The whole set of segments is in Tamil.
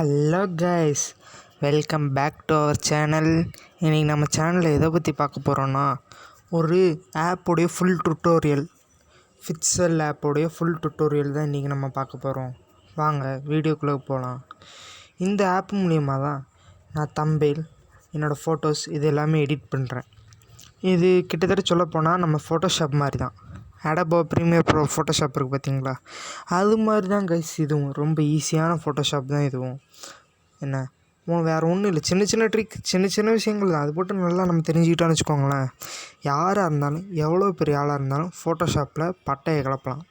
Hello guys, welcome back to our channel. இன்றைக்கி நம்ம சேனலில் எதை பற்றி பார்க்க போகிறோன்னா, ஒரு ஆப்போடைய ஃபுல் டுட்டோரியல், ஃபிக்சல் ஆப்போடைய ஃபுல் டுட்டோரியல் தான் இன்றைக்கி நம்ம பார்க்க போகிறோம். வாங்க வீடியோக்குள்ளே போகலாம். இந்த ஆப் மூலிமா தான் நான் தம்பெயில், என்னோடய ஃபோட்டோஸ் இது எல்லாமே எடிட் பண்ணுறேன். இது கிட்டத்தட்ட சொல்லப்போனால் நம்ம ஃபோட்டோஷாப் மாதிரி தான். அடோபி ப்ரீமியர் ப்ரோ ஃபோட்டோஷாப் இருக்குது பார்த்தீங்களா, அது மாதிரி தான் கைஸ் இதுவும். ரொம்ப ஈஸியான ஃபோட்டோஷாப் தான் இதுவும். என்ன வேறு ஒன்றும் இல்லை, சின்ன சின்ன ட்ரிக், சின்ன சின்ன விஷயங்கள் தான். அது போட்டு நல்லா நம்ம தெரிஞ்சுக்கிட்டோன்னு வச்சுக்கோங்களேன், யாராக இருந்தாலும் எவ்வளோ பெரிய ஆளாக இருந்தாலும் ஃபோட்டோஷாப்பில் பட்டையை கிளப்பலாம்.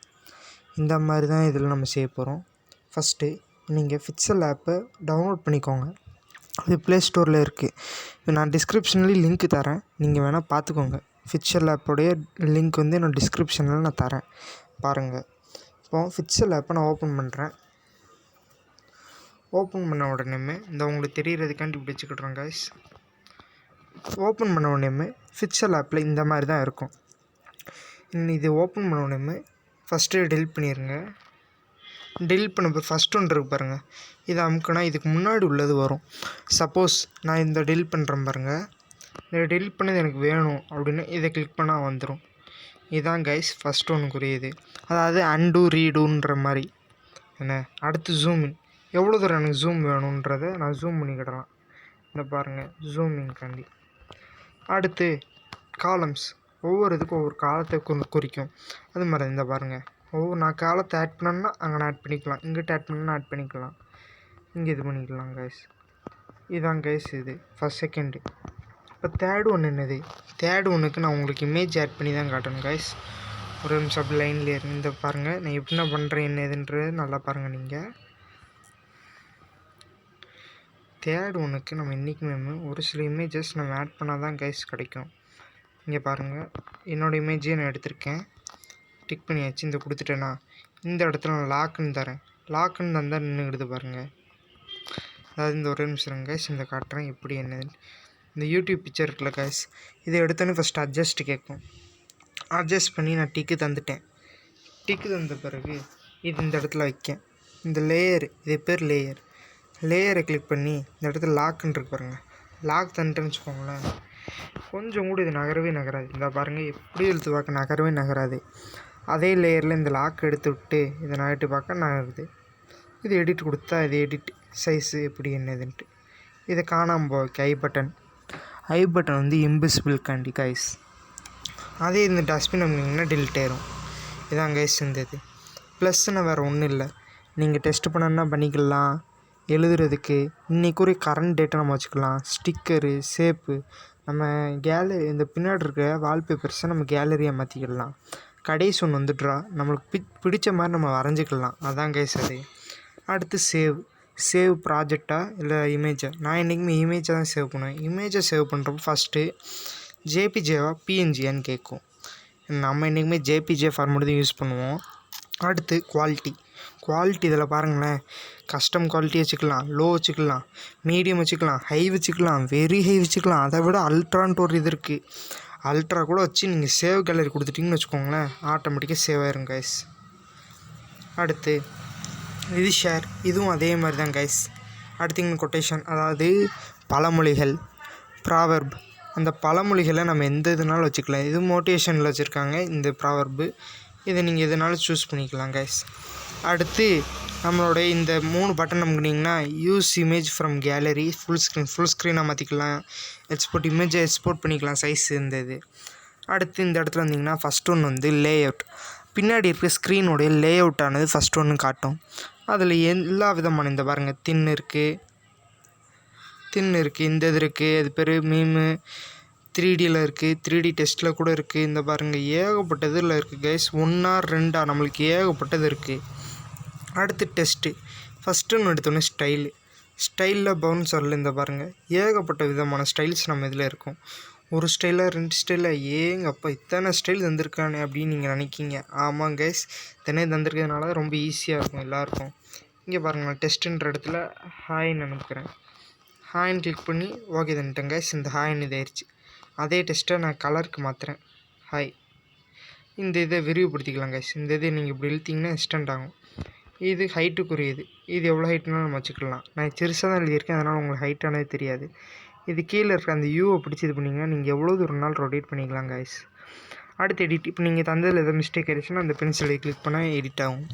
இந்த மாதிரி தான் இதில் நம்ம செய்ய போகிறோம். ஃபஸ்ட்டு நீங்கள் ஃபிக்சல் ஆப்பை டவுன்லோட் பண்ணிக்கோங்க. அது ப்ளே ஸ்டோரில் இருக்குது. இப்போ நான் டிஸ்கிரிப்ஷன்லேயும் லிங்க் தரேன், நீங்கள் வேணால் பார்த்துக்கோங்க. ஃபிக்சல் ஆப்போடைய லிங்க் வந்து என்னோடய டிஸ்கிரிப்ஷனில் நான் தரேன், பாருங்கள். இப்போது ஃபிக்சல் ஆப்பை நான் ஓப்பன் பண்ணுறேன். ஓப்பன் பண்ண உடனேமே இந்த உங்களுக்கு தெரிகிறதுக்காண்டி இப்படி வச்சுக்கிட்றோம் கைஸ். ஓப்பன் பண்ண உடனேமே ஃபிக்சல் ஆப்பில் இந்த மாதிரி தான் இருக்கும். இது ஓப்பன் பண்ண உடனேமே ஃபஸ்ட்டு டெலிட் பண்ணிடுங்க. டெலிட் பண்ண ஃபஸ்ட் ஒன்று இருக்குது பாருங்கள், இதை அமுக்குனா இதுக்கு முன்னாடி உள்ளது வரும். சப்போஸ் நான் இந்த டெலிட் பண்ணுறேன் பாருங்கள், இதை டெலிட் பண்ணது எனக்கு வேணும் அப்படின்னு இதை கிளிக் பண்ணால் வந்துடும். இதுதான் கைஸ் ஃபஸ்ட் ஒன்றுக்குரியது, அதாவது அன்டூ ரீடூன்ற மாதிரி. என்ன அடுத்து ஜூமின், எவ்வளோ தூரம் எனக்கு ஜூம் வேணுன்றதை நான் ஜூம் பண்ணிக்கிடலாம். இந்த பாருங்கள் ஜூமிங்காண்டி. அடுத்து காலம்ஸ், ஒவ்வொரு இதுக்கும் ஒவ்வொரு காலத்தை குறிக்கும். அது மாதிரி இந்த பாருங்கள், நான் காலத்தை ஆட் பண்ணேன்னா அங்கே ஆட் பண்ணிக்கலாம், இங்கிட்ட ஆட் பண்ணால் ஆட் பண்ணிக்கலாம், இங்கே இது பண்ணிக்கலாம் கைஸ். இதுதான் கைஸ் இது ஃபஸ்ட் செகண்டு. இப்போ தேர்டு ஒன்று என்னது, தேர்டு ஒன்றுக்கு நான் உங்களுக்கு இமேஜ் ஆட் பண்ணி தான் காட்டணும் கைஸ். ஒரு நிமிஷம் அப்படி லைன்லேயே இருந்து இந்த பாருங்கள், நான் எப்படின்னா பண்ணுறேன் என்ன இதுன்றது நல்லா பாருங்கள். நீங்கள் தேர்டு ஒன்றுக்கு நம்ம என்றைக்குமே ஒரு சில இமேஜஸ் நம்ம ஆட் பண்ணால் தான் கைஸ் கிடைக்கும். இங்கே பாருங்கள், என்னோடய இமேஜே நான் எடுத்திருக்கேன், டிக் பண்ணியாச்சு. இந்த கொடுத்துட்டேன்னா இந்த இடத்துல நான் லாக்குன்னு தரேன், லாக்குன்னு தந்தால் நின்றுக்கிடுது பாருங்கள். அதாவது இந்த ஒரு நிமிஷம் கைஸ், இந்த காட்டுறேன் எப்படி என்னதுன்னு. இந்த யூடியூப் பிக்சர் இருக்குல்ல கைஸ், இதை எடுத்தோன்னே ஃபஸ்ட்டு அட்ஜஸ்ட் கேட்கும். அட்ஜஸ்ட் பண்ணி நான் டிக்கு தந்துட்டேன். டிக்கு தந்த பிறகு இது இந்த இடத்துல வைக்கேன். இந்த லேயர், இது பேர் லேயர். லேயரை கிளிக் பண்ணி இந்த இடத்துல லாக்குன்னு இருக்கு பாருங்கள், லாக் தந்துட்டேன்னு வச்சுக்கோங்களேன், கொஞ்சம் கூட இது நகராது. இந்த பாருங்கள் எப்படி இழுத்து பார்க்க நகராது. அதே லேயரில் இந்த லாக் எடுத்து விட்டு இதை நகட்டி பார்க்க நகருது. இது எடிட் கொடுத்தா இது எடிட் சைஸு எப்படி என்னதுன்ட்டு. இதை காணாமல் போக ஐ பட்டன் வந்து இன்விசிபிள்காண்டி கைஸ். அதே இந்த டஸ்ட்பின் அப்படிங்கன்னா டெலிட் ஆயிரும். இதான் கைஸ் இருந்தது. ப்ளஸ்ன்னு வேறு ஒன்றும் இல்லை, நீங்கள் டெஸ்ட் பண்ணணுன்னா பண்ணிக்கலாம். எழுதுறதுக்கு இன்றைக்கி ஒரு கரண்ட் டேட்டா நம்ம வச்சுக்கலாம். ஸ்டிக்கரு, ஷேப்பு, நம்ம கேலரி இந்த பின்னாடி இருக்க வால்பேப்பர்ஸை நம்ம கேலரியை மாற்றிக்கலாம். கடைசி ஒன்று வந்து நம்மளுக்கு பிடிச்ச மாதிரி நம்ம வரைஞ்சிக்கலாம். அதான் கைஸ் அது. அடுத்து சேவ் ப்ராஜெக்டாக இல்லை இமேஜை. நான் என்றைக்குமே இமேஜை தான் சேவ் பண்ணுவேன். இமேஜை சேவ் பண்ணுறப்போ ஃபஸ்ட்டு ஜேபிஜேவா பிஎன்ஜியான்னு கேட்கும். நம்ம என்றைக்குமே ஜேபிஜே ஃபார்மேட் தான் யூஸ் பண்ணுவோம். அடுத்து குவாலிட்டி இதில் பாருங்களேன், கஸ்டம் குவாலிட்டி வச்சுக்கலாம், லோ வச்சுக்கலாம், மீடியம் வச்சுக்கலாம், ஹை வச்சுக்கலாம், வெரி ஹை வச்சுக்கலாம். அதை விட அல்ட்ரான்ட்டு ஒரு இது இருக்குது, அல்ட்ரா கூட வச்சு நீங்கள் சேவ் கேலரி கொடுத்துட்டிங்கன்னு வச்சுக்கோங்களேன், ஆட்டோமேட்டிக்காக சேவ் ஆயிரும் கைஸ். அடுத்து இது ஷேர், இதுவும் அதே மாதிரி தான் கைஸ். அடுத்து கொட்டேஷன், அதாவது பழமொழிகள், ப்ராவர்ப். அந்த பழமொழிகளை நம்ம எந்த இதுனாலும் வச்சுக்கலாம். இது மோட்டிவேஷனில் வச்சுருக்காங்க இந்த ப்ராவர்பு, இதை நீங்கள் எதுனாலும் சூஸ் பண்ணிக்கலாம் கைஸ். அடுத்து நம்மளுடைய இந்த 3 பட்டன் அமுக்குனிங்கன்னா use image from gallery, full ஸ்க்ரீனாக மாற்றிக்கலாம், எக்ஸ்போர்ட் இமேஜை எக்ஸ்போர்ட் பண்ணிக்கலாம் சைஸ் இந்த இது. அடுத்து இந்த இடத்துல வந்திங்கன்னா ஃபஸ்ட் ஒன்று வந்து லே அவுட். பின்னாடி இருக்க ஸ்க்ரீனுடைய லே அவுட்டானது ஃபஸ்ட் ஒன்று காட்டும். அதில் எல்லா விதமான இந்த பாருங்கள் தின் இருக்குது, இந்த இது இருக்குது, அது பேர் மீமு, 3Dயில் இருக்குது, 3D டெஸ்ட்டில் கூட இருக்குது. இந்த பாருங்கள் ஏகப்பட்டதில் இருக்குது கைஸ், 1 or 2 நம்மளுக்கு ஏகப்பட்டது இருக்குது. அடுத்து டெஸ்ட்டு, ஃபஸ்ட்டு ஒன்று எடுத்தோன்னே ஸ்டைலில் பவுன்சரில் இந்த பாருங்கள் ஏகப்பட்ட விதமான ஸ்டைல்ஸ் நம்ம இதில் இருக்கும். ஒரு ஸ்டைலாக 2 ஸ்டைலாக ஏங்கப்பா இத்தனை ஸ்டைல் தந்திருக்கானே அப்படின்னு நீங்கள் நினைக்கிங்க. ஆமாம் கைஸ், இத்தனை தந்திருக்கிறதுனால ரொம்ப ஈஸியாக இருக்கும் எல்லாருக்கும். இங்கே பாருங்கள், நான் டெஸ்ட்டுன்ற இடத்துல ஹாய்ன்னு அனுப்புகிறேன். ஹாய்ன்னு கிளிக் பண்ணி ஓகே தந்துட்டேன் கைஸ். இந்த ஹாய்ன்னு இதாகிடுச்சு. அதே டெஸ்ட்டை நான் கலருக்கு மாற்றுறேன், ஹாய். இந்த இதை விரிவுபடுத்திக்கலாம் கைஸ். இந்த இதை நீங்கள் இப்படி இழுத்திங்கன்னா இன்ஸ்டன்ட் ஆகும். இது ஹைட்டுக்குரியது. இது எவ்வளோ ஹைட்னாலும் நம்ம வச்சுக்கலாம். நான் சிறுசாக தான் எழுதியிருக்கேன், அதனால் உங்களுக்கு ஹைட்டானது தெரியாது. இது கீழே இருக்க அந்த யூவை பிடிச்சி இது பண்ணிங்கன்னா நீங்கள் எவ்வளோ தூரம்னாலும் ரொட்டேட் பண்ணிக்கலாம் கைஸ். அடுத்து எடிட். இப்போ நீங்கள் தந்ததில் எதாவது மிஸ்டேக் ஆகிடுச்சுன்னா அந்த பென்சிலை கிளிக் பண்ணால் எடிட் ஆகும்.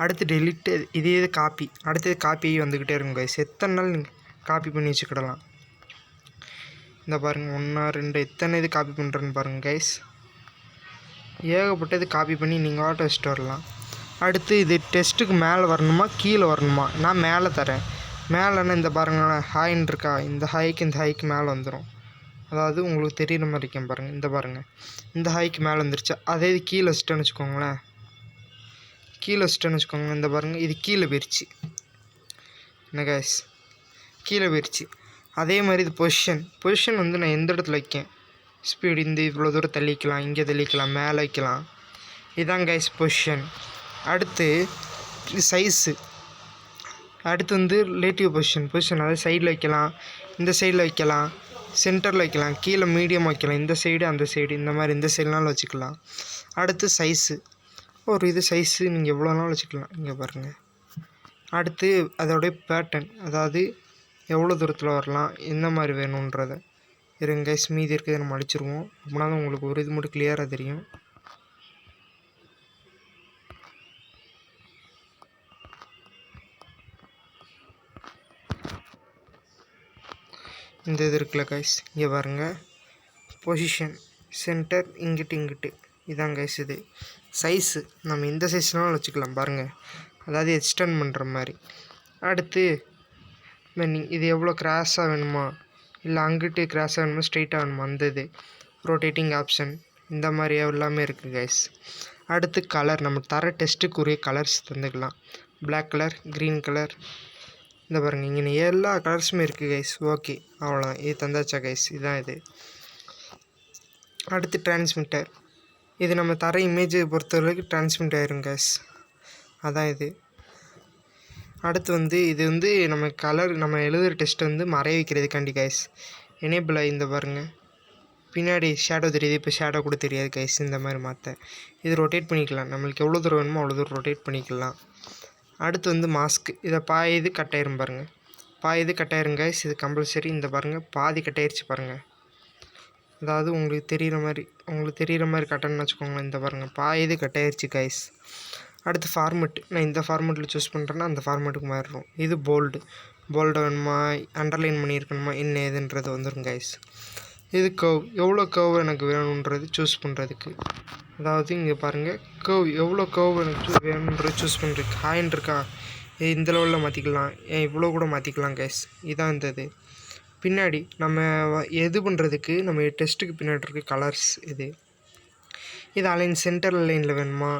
அடுத்து டெலிட். இதே காப்பி. அடுத்தது காப்பி வந்துக்கிட்டே இருக்கும் கைஸ். எத்தனை நாள் நீங்கள் காப்பி பண்ணி வச்சுக்கிடலாம். இந்த பாருங்கள் 1 2 எத்தனை இது காப்பி பண்ணுறேன்னு பாருங்கள் கைஸ். ஏகப்பட்டது காப்பி பண்ணி நீங்கள் ஆட்டோ வச்சுட்டு வரலாம். அடுத்து இது டெஸ்ட்டுக்கு மேலே வரணுமா கீழே வரணுமா? நான் மேலே தரேன். மேலேன்னா இந்த பாருங்களேன் ஹாய்ன்னு இருக்கா, இந்த ஹாய்க்கு இந்த ஹாய்க்கு மேலே வந்துடும். அதாவது உங்களுக்கு தெரியுற மாதிரி இருக்கேன் பாருங்கள். இந்த பாருங்கள் இந்த ஹாய்க்கு மேலே வந்துருச்சு. அதே இது கீழே வச்சுட்டேன்னு வச்சுக்கோங்களேன். கீழே வச்சுட்டேன்னு வச்சுக்கோங்களேன். இந்த பாருங்கள் இது கீழே போயிடுச்சு. என்ன கைஸ் கீழே போயிடுச்சு. அதே மாதிரி இது பொசிஷன் வந்து நான் எந்த இடத்துல வைக்கேன், ஸ்பீடு இந்த இவ்வளோ தூரம் தள்ளிக்கலாம், இங்கே தள்ளிக்கலாம், மேலே வைக்கலாம். இதான் கைஸ் பொசிஷன். அடுத்து சைஸு. அடுத்து வந்து ரிலேட்டிவ் பொசிஷன். அதாவது சைடில் வைக்கலாம், இந்த சைடில் வைக்கலாம், சென்டரில் வைக்கலாம், கீழே மீடியம் வைக்கலாம், இந்த சைடு அந்த சைடு, இந்த மாதிரி இந்த சைடுனாலும் வச்சுக்கலாம். அடுத்து சைஸு. ஒரு இது சைஸு நீங்கள் எவ்வளோ நாள் வச்சுக்கலாம். இங்கே பாருங்கள். அடுத்து அதோடைய பேட்டர்ன், அதாவது எவ்வளோ தூரத்தில் வரலாம், எந்த மாதிரி வேணுன்றதை. இருங்க கைஸ், மீதி இருக்கிறத நம்ம அடிச்சிருவோம். அப்படின்னா தான் உங்களுக்கு ஒரு இது மட்டும் கிளியராக தெரியும். இந்த இது இருக்குல்ல கைஸ், இங்கே பாருங்கள். பொசிஷன், சென்டர், இங்கிட்டு இதான் கைஸ் இது. சைஸு நம்ம இந்த சைஸ்னாலும் வச்சுக்கலாம் பாருங்கள், அதாவது எக்ஸ்டெண்ட் பண்ணுற மாதிரி. அடுத்து பெண்டிங். இது எவ்வளோ கிராஸாக வேணுமா, இல்லை அங்கிட்டு கிராஸாக வேணுமா, ஸ்ட்ரெயிட்டாக வேணுமா, அந்த இது ரொட்டேட்டிங் ஆப்ஷன், இந்த மாதிரி எல்லாமே இருக்குது கைஸ். அடுத்து கலர். நம்ம தர டெஸ்ட்டுக்குரிய கலர்ஸ் தந்துக்கலாம். பிளாக் கலர், க்ரீன் கலர், இந்த பாருங்கள் இங்கே எல்லா கலர்ஸுமே இருக்குது கைஸ். ஓகே, அவ்வளோதான். இது தந்தாச்சா கைஸ், இதுதான் இது. அடுத்து டிரான்ஸ்மிட்டர். இது நம்ம தர இமேஜை பொறுத்தவரைக்கும் டிரான்ஸ்மிட் ஆயிரும் கைஸ், அதான் இது. அடுத்து வந்து இது வந்து நம்ம கலர், நம்ம எழுதுகிற டெஸ்ட்டை வந்து மறைய வைக்கிறதுக்காண்டி கைஸ். எனேபிள் ஆகி இந்த பாருங்கள் பின்னாடி ஷேடோ தெரியுது, இப்போ ஷேடோ கூட தெரியாது கைஸ். இந்த மாதிரி மாற்ற இது ரொட்டேட் பண்ணிக்கலாம். நம்மளுக்கு எவ்வளோ தூரம் வேணுமோ அவ்வளோ தூரம் ரொட்டேட் பண்ணிக்கலாம். அடுத்து வந்து மாஸ்க்கு. இதை பாயுது கட்டாயிரும் பாருங்கள், பாயுது கட்டாயிரும் கைஸ். இது கம்பல்சரி. இந்த பாருங்கள் பாதி கட்டாயிருச்சு பாருங்கள். அதாவது உங்களுக்கு தெரிகிற மாதிரி கட்டணும்னு வச்சுக்கோங்களேன். இந்த பாருங்கள் பாயுது கட்டாயிருச்சு கைஸ். அடுத்து ஃபார்மெட். நான் இந்த ஃபார்மெட்டில் சூஸ் பண்ணுறேன்னா அந்த ஃபார்மெட்டுக்கு மாறிடும். இது போல்டு வேணுமா, அண்டர்லைன் பண்ணியிருக்கணுமா, என்ன ஏதுன்றது வந்துடும் கைஸ். இது கர்வ். எவ்வளோ கர்வ் எனக்கு வேணுன்றது சூஸ் பண்ணுறதுக்கு. அதாவது இங்கே பாருங்கள் கர்வ், எவ்வளோ கர்வ் எனக்கு வேணுன்றது சூஸ் பண்ணுறதுக்கு. ஹாயின் இருக்கா, இந்த லெவலில் மாற்றிக்கலாம், இவ்வளோ கூட மாற்றிக்கலாம் கைஸ். இதான் இந்த இது. பின்னாடி நம்ம எது பண்ணுறதுக்கு நம்ம டெஸ்ட்டுக்கு பின்னாடி இருக்க கலர்ஸ் இது அலைன் சென்டர் லைனில் வேணுமா,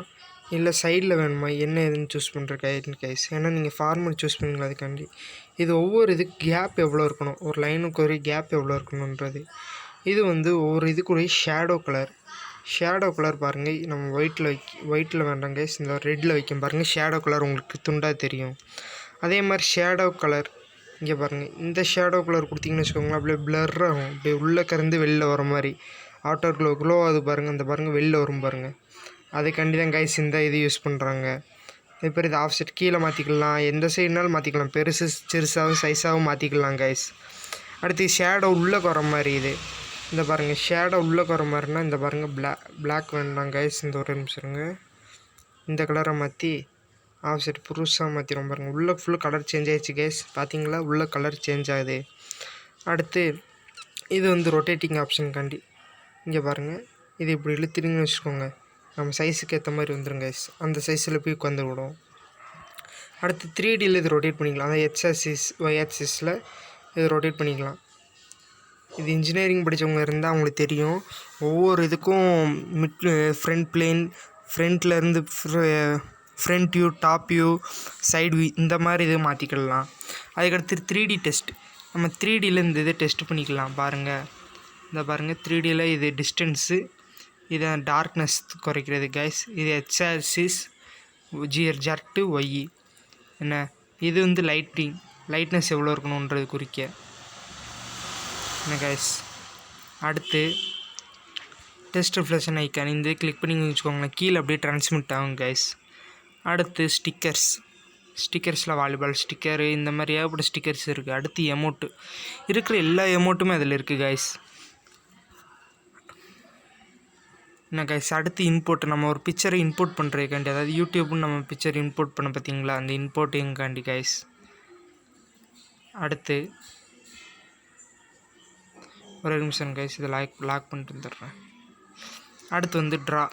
இல்லை சைடில் வேணுமா, என்ன எதுன்னு சூஸ் பண்ணுற கைஸ். ஏன்னா நீங்கள் ஃபார்மெட் சூஸ் பண்ணுங்களா அதுக்காண்டி. இது ஒவ்வொரு இதுக்கு கேப் எவ்வளோ இருக்கணும், ஒரு லைனுக்கு ஒரு கேப் எவ்வளோ இருக்கணுன்றது. இது வந்து ஒவ்வொரு இதுக்குரிய ஷேடோ கலர் பாருங்கள். நம்ம ஒயிட்டில் வேண்டாம் கைஸ், இந்த ரெட்டில் வைக்கும் பாருங்கள். ஷேடோ கலர் உங்களுக்கு துண்டாக தெரியும். அதே மாதிரி ஷேடோ கலர் இங்கே பாருங்கள். இந்த ஷேடோ கலர் கொடுத்தீங்கன்னு வச்சுக்கோங்களேன், அப்படியே பிளர் ஆகும், அப்படியே உள்ளே கறந்து வெளில வர மாதிரி ஆட்டோ க்ளோ அது பாருங்கள். அந்த பாருங்கள் வெளில வரும் பாருங்கள். அதுக்காண்டி தான் கைஸ் இந்த இது யூஸ் பண்ணுறாங்க. இப்போ இது ஆஃப்செட் கீழே மாற்றிக்கலாம், எந்த சைடுனாலும் மாற்றிக்கலாம், பெருசு சிறுசாகவும் சைஸாகவும் மாற்றிக்கலாம் கைஸ். அடுத்து ஷேடோ உள்ளே வர மாதிரி இது. இந்த பாருங்கள் ஷேடோ உள்ளே வர மாதிரினா இந்த பாருங்கள் பிளாக் வேண்டாம் கைஸ். இந்த ஒரு நிமிஷம் இருங்க, இந்த கலரை மாற்றி ஆஃப்செட் புதுசாக மாற்றிடும் பாருங்கள். உள்ளே ஃபுல்லு கலர் சேஞ்ச் ஆகிடுச்சு கைஸ், பார்த்தீங்களா உள்ளே கலர் சேஞ்ச் ஆகுது. அடுத்து இது வந்து ரொட்டேட்டிங் ஆப்ஷனுக்காண்டி இங்கே பாருங்கள். இது இப்படி இழுத்துட்டிங்கன்னு வச்சுக்கோங்க, நம்ம சைஸுக்கு ஏற்ற மாதிரி வந்துடும் கைஸ். அந்த சைஸில் போய் உட்காந்து விடும். அடுத்து 3Dயில் இது ரொட்டேட் பண்ணிக்கலாம். அதாவது எக்ஸ் ஆக்சிஸில் இது ரொட்டேட் பண்ணிக்கலாம். இது இன்ஜினியரிங் படித்தவங்க இருந்தால் அவங்களுக்கு தெரியும். ஒவ்வொரு இதுக்கும் ஃப்ரண்ட் பிளேன், ஃப்ரண்ட்லேருந்து front view, top view, side view, இந்த மாதிரி இது மாற்றிக்கலாம். அதுக்கடுத்து 3D டெஸ்ட். நம்ம 3Dயில் இந்த இதை டெஸ்ட் பண்ணிக்கலாம் பாருங்கள். இந்த பாருங்கள் 3Dயில் இது டிஸ்டன்ஸு, இதை டார்க்னஸ் குறைக்கிறது கைஸ். இது எக்ஸாக்சிஸ், ஜர்ட்டு, ஒய் என்ன. இது வந்து லைட்னஸ் எவ்வளோ இருக்கணுன்றது குறிக்க என்ன கைஸ். அடுத்து டெஸ்ட் ரிஃப்ளெக்ஷன் ஐக்கான், இந்த கிளிக் பண்ணி வச்சுக்கோங்களேன், கீழே அப்படியே ட்ரான்ஸ்மிட் ஆகும் கைஸ். அடுத்து ஸ்டிக்கர்ஸ். ஸ்டிக்கர்ஸில் வாலிபால் ஸ்டிக்கரு இந்த மாதிரி ஏகப்பட்ட ஸ்டிக்கர்ஸ் இருக்குது. அடுத்து எமௌண்ட்டு இருக்கிற எல்லா எமௌண்ட்டுமே அதில் இருக்குது கைஸ். என்ன கைஸ், அடுத்து இன்போர்ட். நம்ம ஒரு பிக்சரை இன்போர்ட் பண்ணுறதுக்காண்டி, அதாவது யூடியூப்னு நம்ம பிக்சர் இன்போர்ட் பண்ண பார்த்தீங்களா, அந்த இன்போர்ட்டிங்காண்டி கைஸ். அடுத்து ஒரு நிமிஷம் கைஸ், இதை லாக் பண்ணிட்டு வந்துடுறேன். அடுத்து வந்து ட்ரா.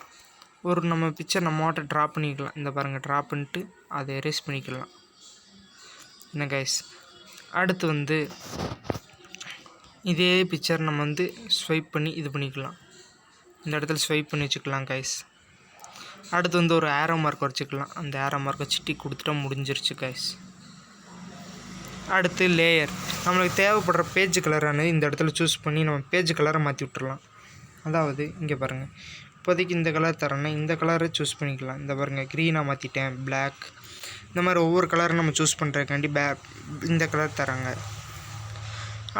ஒரு நம்ம பிக்சர் நம்ம ட்ரா பண்ணிக்கலாம். இந்த பாருங்கள், ட்ரா பண்ணிட்டு அதை எரேஸ் பண்ணிக்கலாம். என்ன கைஸ், அடுத்து வந்து இதே பிக்சர் நம்ம வந்து ஸ்வைப் பண்ணி இது பண்ணிக்கலாம். இந்த இடத்துல ஸ்வைப் பண்ணி வச்சுக்கலாம் கைஸ். அடுத்து வந்து ஒரு ஏரோ மார்க் வச்சுக்கலாம். அந்த ஏரோ மார்க்கை சிட்டி கொடுத்துட்டா முடிஞ்சிருச்சு கைஸ். அடுத்து லேயர். நம்மளுக்கு தேவைப்படுற பேஜ் கலரானது இந்த இடத்துல சூஸ் பண்ணி நம்ம பேஜ் கலரை மாற்றி விட்டுறலாம். அதாவது இங்கே பாருங்கள், இப்போதைக்கு இந்த கலர் தரேன்னா இந்த கலரை சூஸ் பண்ணிக்கலாம். இந்த பாருங்கள், க்ரீனாக மாற்றிட்டேன், பிளாக், இந்த மாதிரி ஒவ்வொரு கலரும் நம்ம சூஸ் பண்ணுறதுக்காண்டி இந்த கலர் தராங்க.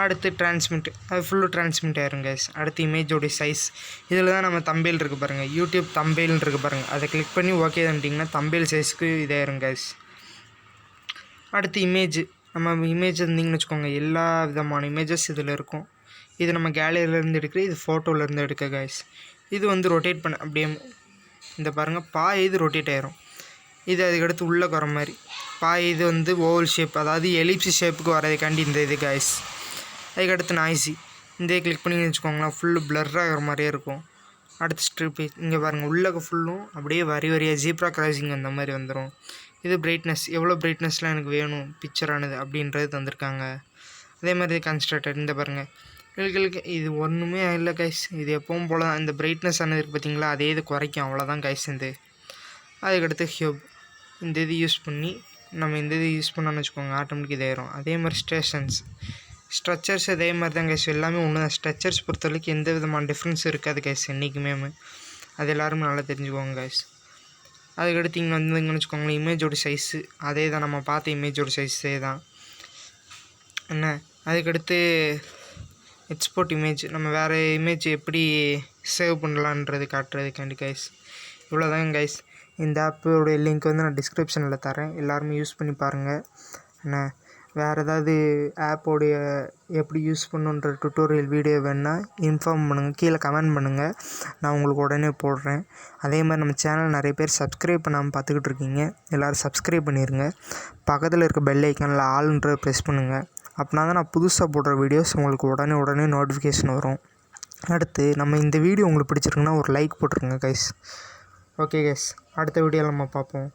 அடுத்து டிரான்ஸ்மிட், அது ஃபுல்லு டிரான்ஸ்மிட் ஆயிரும் கைஸ். அடுத்து இமேஜோடைய சைஸ். இதில் தான் நம்ம தம்பேல் இருக்குது பாருங்கள், யூடியூப் தம்பேல்னு இருக்குது பாருங்கள், அதை கிளிக் பண்ணி ஓகே தந்துட்டிங்கன்னா தம்பேல் சைஸ்க்கு இதாயிரும் கைஸ். அடுத்து இமேஜ். நம்ம இமேஜ் இருந்திங்கன்னு வச்சுக்கோங்க, எல்லா விதமான இமேஜஸ் இதில் இருக்கும். இது நம்ம கேலரியிலேருந்து எடுக்கிற, இது ஃபோட்டோவிலேருந்து எடுக்க கைஸ். இது வந்து ரொட்டேட் பண்ண அப்படியே இந்த பாருங்கள், இது ரொட்டேட் ஆயிரும். இது அதுக்கடுத்து உள்ளே வர மாதிரி இது வந்து ஓவல் ஷேப், அதாவது எலிப்சி ஷேப்புக்கு வரதுக்காண்டி இந்த இது கைஸ். அதுக்கடுத்து நாய்ஸி. இந்த கிளிக் பண்ணி வச்சுக்கோங்களேன், ஃபுல்லு பிளர்ராகிற மாதிரியே இருக்கும். அடுத்து ஸ்ட்ரிப். இங்கே பாருங்கள், உள்ளே ஃபுல்லும் அப்படியே வரியாக ஜீப்ரா கிராசிங் அந்த மாதிரி வந்துடும். இது பிரைட்னஸ், எவ்வளோ பிரைட்னஸ்லாம் எனக்கு வேணும் பிக்சரானது அப்படின்றது தந்திருக்காங்க. அதே மாதிரி கன்ஸ்ட்ரக்டர். இந்த பாருங்கள், இது ஒன்றுமே இல்லை கைஸ், இது எப்பவும் போல் தான். இந்த பிரைட்னஸ் ஆனது இருக்குது பார்த்தீங்களா, அதே இது குறைக்கும், அவ்வளோதான் கைஸ். அதுக்கடுத்து ஹியூப். இந்த இது யூஸ் பண்ணி நம்ம இந்த இது யூஸ் பண்ணோன்னு வச்சுக்கோங்க, ஆட்டோமேட்டிக் இதாயிரும். அதே மாதிரி ஸ்ட்ரக்சர்ஸ் அதே மாதிரி தான் கைஸ், எல்லாமே ஒன்று தான். ஸ்ட்ரக்சர்ஸ் பொறுத்தவரைக்கும் எந்த விதமான டிஃப்ரென்ஸும் இருக்காது கைஸ் என்றைக்குமே. அது எல்லாருமே நல்லா தெரிஞ்சுக்கோங்க கைஸ். அதுக்கடுத்து இங்கே வந்தீங்கன்னு வச்சுக்கோங்களேன், இமேஜோட சைஸு அதே தான், நம்ம பார்த்த இமேஜோட சைஸே தான். என்ன, அதுக்கடுத்து எக்ஸ்போர்ட் இமேஜ், நம்ம வேறு இமேஜ் எப்படி சேவ் பண்ணலான்றது காட்டுறதுக்காண்டி கைஸ். இவ்வளோதான் கைஸ். இந்த ஆப்போடைய லிங்க் வந்து நான் டிஸ்கிரிப்ஷனில் தரேன், எல்லாருமே யூஸ் பண்ணி பாருங்கள். என்ன, வேறு ஏதாவது ஆப்போடைய எப்படி யூஸ் பண்ணுன்ற டுட்டோரியல் வீடியோ வேணுன்னா இன்ஃபார்ம் பண்ணுங்கள், கீழே கமெண்ட் பண்ணுங்கள், நான் உங்களுக்கு உடனே போடுறேன். அதே மாதிரி நம்ம சேனல் நிறைய பேர் சப்ஸ்கிரைப் பண்ணாமல் பார்த்துக்கிட்டு இருக்கீங்க, எல்லோரும் சப்ஸ்கிரைப் பண்ணிடுங்க. பக்கத்தில் இருக்க பெல் ஐக்கானில் ஆல்ன்ற ப்ரெஸ் பண்ணுங்கள். அப்படின்னா தான் நான் புதுசாக போடுற வீடியோஸ் உங்களுக்கு உடனே நோட்டிஃபிகேஷன் வரும். அடுத்து நம்ம இந்த வீடியோ உங்களுக்கு பிடிச்சிருக்குன்னா ஒரு லைக் போட்டுருங்க கைஸ். ஓகே கைஸ், அடுத்த வீடியோவில் நம்ம பார்ப்போம்.